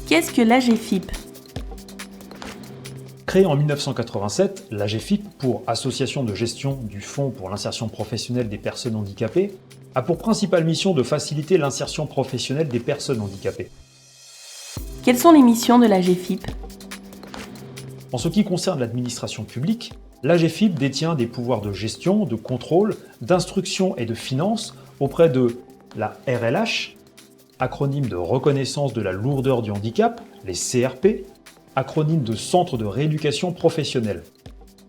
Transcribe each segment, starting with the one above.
Qu'est-ce que l'AGEFIP? Créée en 1987, l'AGEFIP, pour Association de gestion du Fonds pour l'insertion professionnelle des personnes handicapées, a pour principale mission de faciliter l'insertion professionnelle des personnes handicapées. Quelles sont les missions de l'AGEFIP? En ce qui concerne l'administration publique, l'AGEFIP détient des pouvoirs de gestion, de contrôle, d'instruction et de finance auprès de la RLH, acronyme de reconnaissance de la lourdeur du handicap, les CRP, acronyme de Centre de rééducation professionnelle.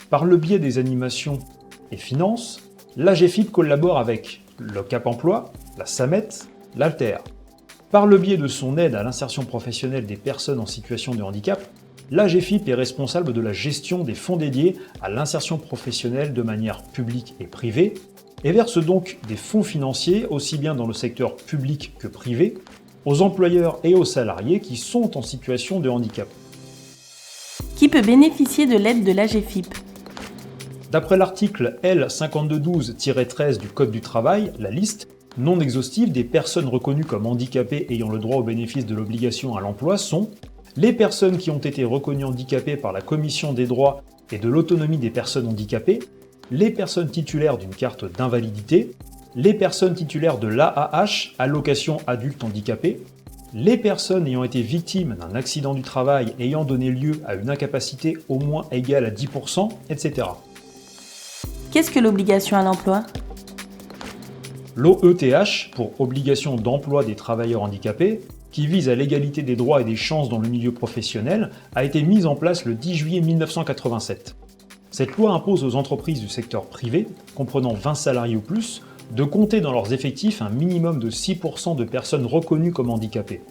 Par le biais des animations et finances, l'AGEFIP collabore avec le Cap Emploi, la SAMET, l'Alter. Par le biais de son aide à l'insertion professionnelle des personnes en situation de handicap, l'AGEFIP est responsable de la gestion des fonds dédiés à l'insertion professionnelle de manière publique et privée, et verse donc des fonds financiers, aussi bien dans le secteur public que privé, aux employeurs et aux salariés qui sont en situation de handicap. Qui peut bénéficier de l'aide de l'AGEFIP? D'après l'article L5212-13 du Code du travail, la liste non exhaustive des personnes reconnues comme handicapées ayant le droit au bénéfice de l'obligation à l'emploi sont les personnes qui ont été reconnues handicapées par la Commission des droits et de l'autonomie des personnes handicapées, les personnes titulaires d'une carte d'invalidité, les personnes titulaires de l'AAH, allocation adulte handicapé, les personnes ayant été victimes d'un accident du travail ayant donné lieu à une incapacité au moins égale à 10%, etc. Qu'est-ce que l'obligation à l'emploi? L'OETH, pour Obligation d'emploi des travailleurs handicapés, qui vise à l'égalité des droits et des chances dans le milieu professionnel, a été mise en place le 10 juillet 1987. Cette loi impose aux entreprises du secteur privé, comprenant 20 salariés ou plus, de compter dans leurs effectifs un minimum de 6% de personnes reconnues comme handicapées.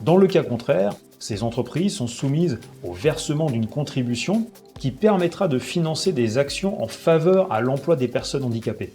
Dans le cas contraire, ces entreprises sont soumises au versement d'une contribution qui permettra de financer des actions en faveur à l'emploi des personnes handicapées.